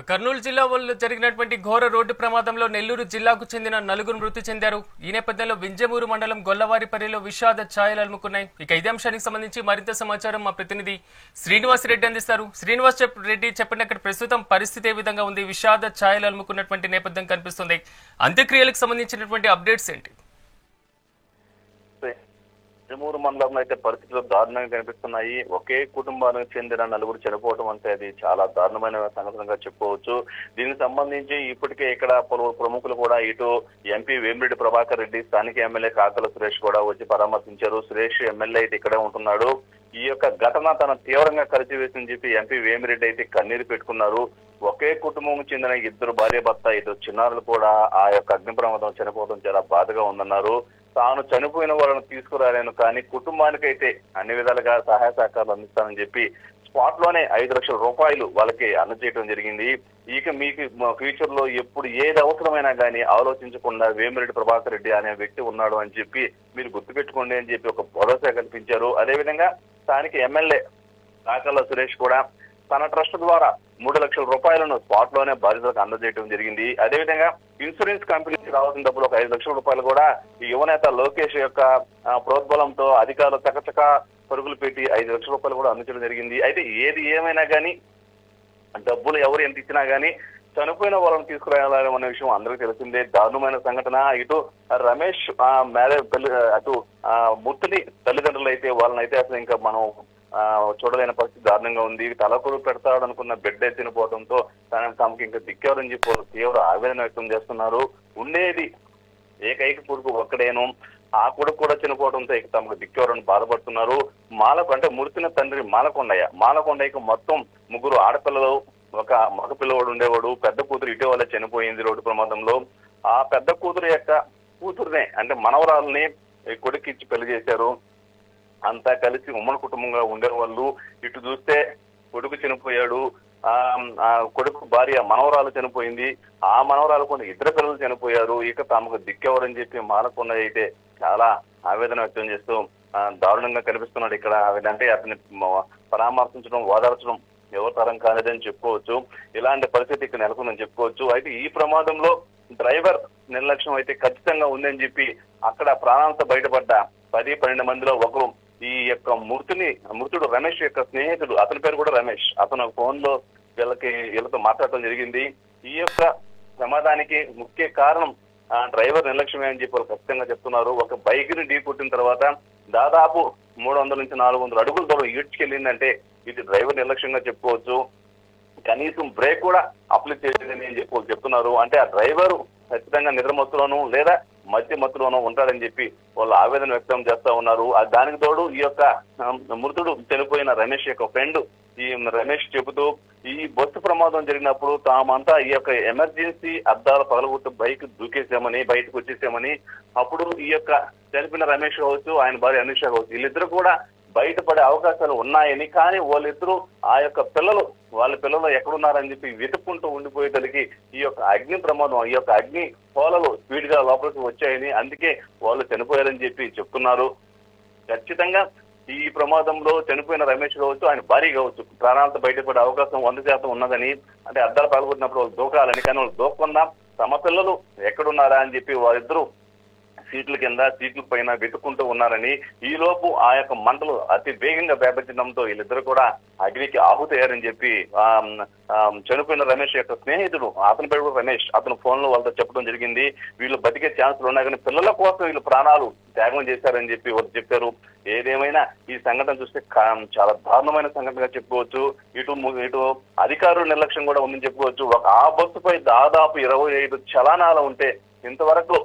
కర్నూలు జిల్లాలో జరిగినటువంటి ఘోర రోడ్డు ప్రమాదంలో నెల్లూరు జిల్లాకు చెందిన నలుగురు మృతి చెందారు. ఈ నేపథ్యంలో వింజమూరు మండలం గొల్లవారిపల్లిలో విషాద ఛాయలు అలుముకున్నాయి. ఇక ఇదే అంశానికి సంబంధించి మరింత సమాచారం మా ప్రతినిధి శ్రీనివాస్ రెడ్డి అందిస్తారు. శ్రీనివాస్ రెడ్డి చెప్పండి, అక్కడ ప్రస్తుతం పరిస్థితి ఏ విధంగా ఉంది? విషాద ఛాయలు అలుముకున్నటువంటి నేపథ్యం కనిపిస్తుంది. అంత్యక్రియలకు సంబంధించినటువంటి అప్డేట్స్ ఏంటి? వింజమూరు మండలంలో అయితే పరిస్థితులు దారుణంగా కనిపిస్తున్నాయి. ఒకే కుటుంబానికి చెందిన నలుగురు చనిపోవడం అంటే అది చాలా దారుణమైన సంఘటనగా చెప్పుకోవచ్చు. దీనికి సంబంధించి ఇప్పటికే ఇక్కడ పలువురు ప్రముఖులు కూడా ఇటు ఎంపీ వేమిరెడ్డి ప్రభాకర్ రెడ్డి, స్థానిక ఎమ్మెల్యే కాకల సురేష్ కూడా వచ్చి పరామర్శించారు. సురేష్ ఎమ్మెల్యే అయితే ఇక్కడే ఉంటున్నాడు. ఈ యొక్క ఘటన తన తీవ్రంగా కలిసివేసిందని చెప్పి ఎంపీ వేమిరెడ్డి అయితే కన్నీరు పెట్టుకున్నారు. ఒకే కుటుంబం చెందిన ఇద్దరు భార్య భర్త, ఇద్దరు చిన్నారులు కూడా ఆ యొక్క అగ్ని ప్రమాదం చనిపోవడం చాలా బాధగా ఉందన్నారు. తాను చనిపోయిన వాళ్ళని తీసుకురాలేను, కానీ కుటుంబానికైతే అన్ని విధాలుగా సహాయ సహకారాలు అందిస్తానని చెప్పి స్పాట్ లోనే 5 లక్షల రూపాయలు వాళ్ళకి అందజేయడం జరిగింది. ఇక మీకు ఫ్యూచర్ లో ఎప్పుడు ఏది అవసరమైనా కానీ ఆలోచించకుండా వేమిరెడ్డి ప్రభాకర్ రెడ్డి అనే వ్యక్తి ఉన్నాడు అని చెప్పి మీరు గుర్తుపెట్టుకోండి అని చెప్పి ఒక భరోసా కల్పించారు. అదేవిధంగా స్థానిక ఎమ్మెల్యే కాకల సురేష్ కూడా తన ట్రస్ట్ ద్వారా 3 లక్షల రూపాయలను స్పాట్ లోనే బాధితులకు అందజేయడం జరిగింది. అదేవిధంగా ఇన్సూరెన్స్ కంపెనీకి రావాల్సిన డబ్బులు ఒక 5 లక్షల రూపాయలు కూడా ఈ యువనేత లోకేష్ యొక్క ప్రోద్బలంతో అధికారులు చకచక పరుగులు పెట్టి 5 లక్షల రూపాయలు కూడా అందించడం జరిగింది. అయితే ఏది ఏమైనా కానీ డబ్బులు ఎవరు ఎంత ఇచ్చినా గానీ చనిపోయిన వాళ్ళని తీసుకురావాలనే విషయం అందరికీ తెలిసిందే. దారుణమైన సంఘటన. ఇటు రమేష్ మ్యారేజ్ అటు ముత్తుని తల్లిదండ్రులు అయితే వాళ్ళనైతే అసలు ఇంకా మనం చూడలేని పరిస్థితి దారుణంగా ఉంది. తలకొరు పెడతాడు అనుకున్న బిడ్డ చనిపోవడంతో తమకి ఇంకా దిక్కెవరని చెప్పి తీవ్ర ఆవేదన వ్యక్తం చేస్తున్నారు. ఉండేది ఏకైక కొడుకు ఒక్కడేను, ఆ కొడుకు కూడా చనిపోవడంతో ఇక తమకు దిక్కెవరని బాధపడుతున్నారు. అంటే మృతిన తండ్రి మాలకొండయ్యకు మొత్తం 3 ఆడపిల్లలు, ఒక మగ పిల్లవాడు ఉండేవాడు. పెద్ద కూతురు ఇటీవల చనిపోయింది రోడ్డు ప్రమాదంలో. ఆ పెద్ద కూతురు యొక్క కూతురునే అంటే మనవరాలని కొడుకు ఇచ్చి పెళ్లి చేశారు. అంతా కలిసి ఉమ్మడి కుటుంబంగా ఉండేవాళ్ళు. ఇటు చూస్తే కొడుకు చనిపోయాడు, ఆ కొడుకు భార్య మనవరాలు చనిపోయింది, ఆ మనవరాలు కూడా 2 పిల్లలు చనిపోయారు. ఇక తమకు దిక్కెవరని చెప్పి మాలకొండ అయితే చాలా ఆవేదన వ్యక్తం చేస్తూ దారుణంగా కనిపిస్తున్నాడు. ఇక్కడ అంటే అతన్ని పరామర్శించడం, ఓదార్చడం ఎవరి తరం కాలేదని చెప్పుకోవచ్చు. ఇలాంటి పరిస్థితి ఇక్కడ నెలకొందని చెప్పుకోవచ్చు. అయితే ఈ ప్రమాదంలో డ్రైవర్ నిర్లక్ష్యం అయితే ఖచ్చితంగా ఉందని చెప్పి అక్కడ ప్రాణాలతో బయటపడ్డ 10-12 మందిలో ఒకరు ఈ యొక్క మృతుడు రమేష్ యొక్క స్నేహితుడు, అతని పేరు కూడా రమేష్. అతను ఫోన్ లో వీళ్ళతో మాట్లాడటం జరిగింది. ఈ యొక్క ప్రమాదానికి ముఖ్య కారణం డ్రైవర్ నిర్లక్ష్యమే అని చెప్పి వాళ్ళు ఖచ్చితంగా చెప్తున్నారు. ఒక బైక్ ని ఢీ కొట్టిన తర్వాత దాదాపు 300 నుంచి 400 అడుగుల దూరం ఈడ్చుకెళ్ళిందంటే ఇది డ్రైవర్ నిర్లక్ష్యంగా చెప్పుకోవచ్చు. కనీసం బ్రేక్ కూడా అప్లై చేయలేదని చెప్పి చెప్తున్నారు. అంటే ఆ డ్రైవరు ఖచ్చితంగా నిద్రమత్తులోనూ లేదా మధ్య మత్తులోనూ ఉంటాడని చెప్పి వాళ్ళు ఆవేదన వ్యక్తం చేస్తా ఉన్నారు. దానికి తోడు ఈ యొక్క మృతుడు చనిపోయిన రమేష్ యొక్క ఫ్రెండ్ ఈ రమేష్ చెబుతూ ఈ బస్సు ప్రమాదం జరిగినప్పుడు తామంతా ఈ యొక్క ఎమర్జెన్సీ అద్దాలు పగలగొట్టు బైక్ దూకేసామని, బయటకు వచ్చేసామని, అప్పుడు ఈ యొక్క చనిపోయిన రమేష్ కావచ్చు, ఆయన భార్య అనుష కావచ్చు, వీళ్ళిద్దరు కూడా బయటపడే అవకాశాలు ఉన్నాయని, కానీ వాళ్ళిద్దరూ ఆ యొక్క వాళ్ళ పిల్లలు ఎక్కడున్నారని చెప్పి వెతుక్కుంటూ ఉండిపోయేసరికి ఈ యొక్క అగ్ని ప్రమాదం, ఈ యొక్క అగ్ని పోలలు స్పీడ్ గా లోపలికి వచ్చాయని, అందుకే వాళ్ళు చనిపోయారని చెప్పి చెప్తున్నారు. ఖచ్చితంగా ఈ ప్రమాదంలో చనిపోయిన రమేష్ కావచ్చు, ఆయన భార్య కావచ్చు, ప్రాణాలతో బయటపడే అవకాశం 100% ఉన్నదని, అంటే అద్దాలు పాల్గొట్టినప్పుడు వాళ్ళు దూకాలని, కానీ వాళ్ళు దూకకుండా తమ పిల్లలు ఎక్కడున్నారా అని చెప్పి వారిద్దరూ సీట్ల కింద సీట్ల పైన వెతుక్కుంటూ ఉన్నారని, ఈ లోపు ఆ యొక్క మంటలు అతి వేగంగా వ్యాపించడంతో వీళ్ళిద్దరు కూడా అగ్నికి ఆహుతయ్యారని చెప్పి చనిపోయిన రమేష్ యొక్క స్నేహితుడు, అతని పేరు రమేష్, అతను ఫోన్ లో వాళ్ళతో చెప్పడం జరిగింది. వీళ్ళు బతికే ఛాన్సులు ఉన్నాయి కానీ పిల్లల కోసం వీళ్ళు ప్రాణాలు త్యాగం చేశారని చెప్పి వాళ్ళు చెప్పారు. ఏదేమైనా ఈ సంఘటన చూస్తే చాలా దారుణమైన సంఘటనగా చెప్పుకోవచ్చు. ఇటు అధికారుల నిర్లక్ష్యం కూడా ఉందని చెప్పుకోవచ్చు. ఆ బస్సుపై దాదాపు 25 చలానాలు ఉంటే ఇంతవరకు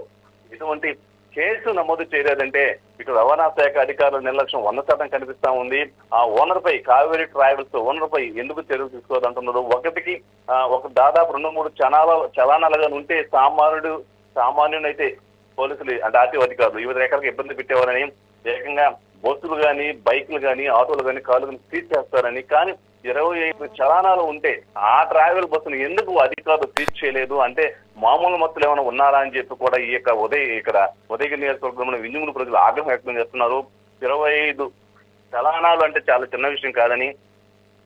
ఇటువంటి కేసు నమోదు చేయలేదంటే ఇటు రవాణా శాఖ అధికారుల నిర్లక్ష్యం 100% కనిపిస్తా ఉంది. ఆ ఓనర్ పై, కావేరీ ట్రావెల్స్ ఓనర్ పై ఎందుకు చర్యలు తీసుకోవాలంటున్నారు? ఒకటికి ఒక దాదాపు 2-3 చలానాలుగా ఉంటే సామాన్యునైతే పోలీసులు అంటే ఆర్టీఓ అధికారులు వివిధ రకాలుగా ఇబ్బంది పెట్టేవారని, ఏకంగా బస్సులు కానీ, బైకులు కానీ, ఆటోలు కానీ, కార్లు కానీ సీజ్ చేస్తారని, కానీ 25 చలానాలు ఉంటే ఆ ట్రావెల్ బస్సును ఎందుకు అధికారులు సీజ్ చేయలేదు అంటే మామూలు మత్తులు ఏమైనా ఉన్నారా అని చెప్పి కూడా ఈ యొక్క ఉదయగిరి నియోజకవర్గంలో వింజమూరు ప్రజలు ఆగ్రహం వ్యక్తం చేస్తున్నారు. 25 చలానాలు అంటే చాలా చిన్న విషయం కాదని,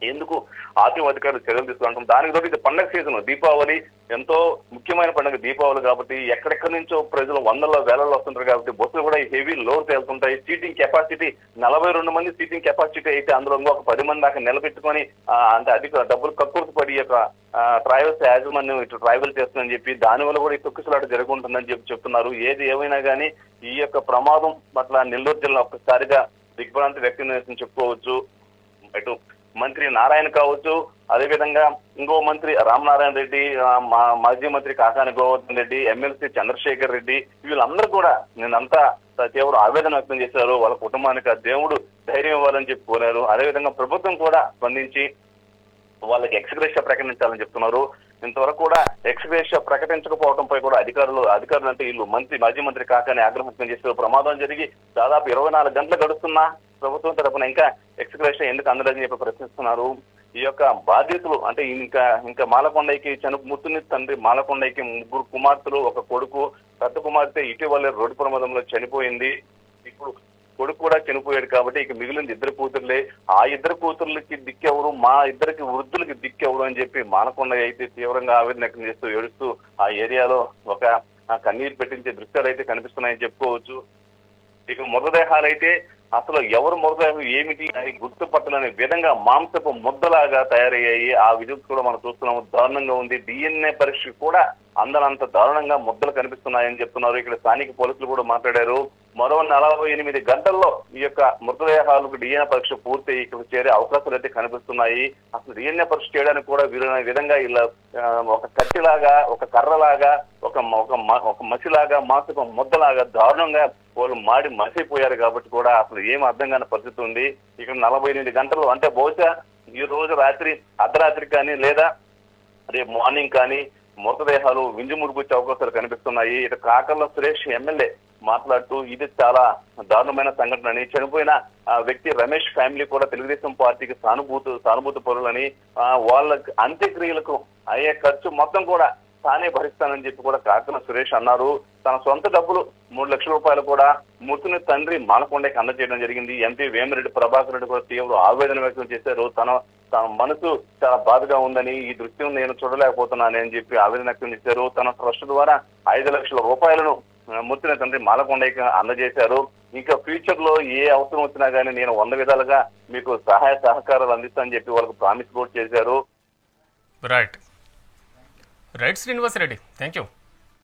ఎందుకు ఆర్టీఓ అధికారులు చర్యలు తీసుకుంటాం. దానికి తోటి ఇది పండగ సీజన్, దీపావళి ఎంతో ముఖ్యమైన పండుగ దీపావళి కాబట్టి ఎక్కడెక్కడి నుంచో ప్రజలు వందల్లో వేలలో వస్తుంటారు కాబట్టి బస్సులు కూడా హెవీ లోడ్ తేలుతుంటాయి. సీటింగ్ కెపాసిటీ 42 మంది సీటింగ్ కెపాసిటీ అయితే అందులో ఇంకొక 10 మంది దాకా నిలబెట్టుకొని అంటే అధిక డబ్బులు కక్కుర్తి పడి యొక్క ట్రావెల్స్ యాజమాన్యం ఇటు ట్రావెల్ చేస్తుందని చెప్పి దానివల్ల కూడా ఈ తొక్కిసలాట జరుగుతుందని చెప్తున్నారు. ఏది ఏమైనా కానీ ఈ యొక్క ప్రమాదం పట్ల నెల్లూరు జిల్లా ఒక్కసారిగా దిగ్భ్రాంతి వ్యక్తం చేస్తుందని చెప్పుకోవచ్చు. ఇటు మంత్రి నారాయణ కావచ్చు, అదేవిధంగా ఇంకో మంత్రి రామనారాయణ రెడ్డి, మాజీ మంత్రి కాకాని గోవర్ధన్ రెడ్డి, ఎమ్మెల్సీ చంద్రశేఖర్ రెడ్డి, వీళ్ళందరూ కూడా నేనంతా తీవ్ర ఆవేదన వ్యక్తం చేశారు. వాళ్ళ కుటుంబానికి ఆ దేవుడు ధైర్యం ఇవ్వాలని చెప్పి కోరారు. అదేవిధంగా ప్రభుత్వం కూడా స్పందించి వాళ్ళకి ఎక్స్గ్రేషియా ప్రకటించాలని చెప్తున్నారు. ఇంతవరకు కూడా ఎక్స్గ్రేషియా ప్రకటించకపోవడంపై కూడా అధికారులు అంటే వీళ్ళు మాజీ మంత్రి కాకాని ఆగ్రహం వ్యక్తం చేశారు. ప్రమాదం జరిగి దాదాపు 24 గంటలు గడుస్తున్నా ప్రభుత్వం తరఫున ఇంకా ఎక్స్గ్రేషియా ఎందుకు అందలేదని చెప్పి ప్రశ్నిస్తున్నారు. ఈ యొక్క బాధ్యతలు అంటే ఇంకా మాలకొండకి ముత్తుని తండ్రి మాలకొండకి 3 కుమార్తెలు, 1 కొడుకు. పెద్ద కుమార్తె ఇటీవల రోడ్డు ప్రమాదంలో చనిపోయింది. ఇప్పుడు కొడుకు కూడా చనిపోయాడు కాబట్టి ఇక మిగిలింది 2 కూతుర్లే. ఆ 2 కూతుర్లకి దిక్కెవరు, మా ఇద్దరికి వృద్ధులకి దిక్కెవరు అని చెప్పి మానకొండ అయితే తీవ్రంగా ఆవేదన వ్యక్తం చేస్తూ ఏడుస్తూ ఆ ఏరియాలో ఒక కన్నీరు పెట్టించే దృశ్యాలు అయితే కనిపిస్తున్నాయని చెప్పుకోవచ్చు. ఇక మృతదేహాలు అయితే అసలు ఎవరు మృతదేహం ఏమిటి అని గుర్తుపట్టలేని విధంగా మాంసపు ముద్దలాగా తయారయ్యాయి. ఆ విజువల్స్ కూడా మనం చూస్తున్నాము. దారుణంగా ఉంది. DNA పరీక్ష కూడా అందరంత దారుణంగా ముద్దలు కనిపిస్తున్నాయని చెప్తున్నారు. ఇక్కడ స్థానిక పోలీసులు కూడా మాట్లాడారు. మరో 48 గంటల్లో ఈ యొక్క మృతదేహాలకు DNA పరీక్ష పూర్తి ఇక్కడ చేరే అవకాశాలు అయితే కనిపిస్తున్నాయి. అసలు DNA పరీక్ష చేయడానికి కూడా వీలైన విధంగా ఇలా ఒక కత్తిలాగా, ఒక కర్రలాగా, ఒక మసిలాగా, మాంసపు ముద్దలాగా దారుణంగా వాళ్ళు మాడి మసిపోయారు కాబట్టి కూడా అసలు ఏం అర్థం కాని పరిస్థితి ఉంది. ఇక్కడ 48 గంటలు అంటే బహుశా ఈ రోజు రాత్రి అర్ధరాత్రి కానీ లేదా రేపు మార్నింగ్ కానీ మృతదేహాలు వింజుముడికొచ్చే అవకాశాలు కనిపిస్తున్నాయి. ఇటు కాకర్ల సురేష్ ఎమ్మెల్యే మాట్లాడుతూ ఇది చాలా దారుణమైన సంఘటన అని, చనిపోయిన ఆ వ్యక్తి రమేష్ ఫ్యామిలీ కూడా తెలుగుదేశం పార్టీకి సానుభూతి పరులని, వాళ్ళ అంత్యక్రియలకు అయ్యే ఖర్చు మొత్తం కూడా తానే భరిస్తానని చెప్పి కూడా కాకర్ల సురేష్ అన్నారు. తన సొంత డబ్బులు 3 లక్షల రూపాయలు కూడా మృతుని తండ్రి మాలకొండకి అందజేయడం జరిగింది. ఎంపీ వేమిరెడ్డి ప్రభాకర్ రెడ్డి కూడా తీవ్ర ఆవేదన వ్యక్తం చేశారు. తన మనసు చాలా బాధగా ఉందని, ఈ దృశ్యం నేను చూడలేకపోతున్నానని అని చెప్పి ఆవేదన వ్యక్తం చేశారు. తన ట్రస్ట్ ద్వారా 5 లక్షల రూపాయలను మృతుని తండ్రి మాలకొండకి అందజేశారు. ఇంకా ఫ్యూచర్ లో ఏ అవసరం వచ్చినా గానీ నేను 100 విధాలుగా మీకు సహాయ సహకారాలు అందిస్తానని చెప్పి వాళ్ళకు ప్రామిస్ కూడా చేశారు. Right Srinivas Reddy, thank you.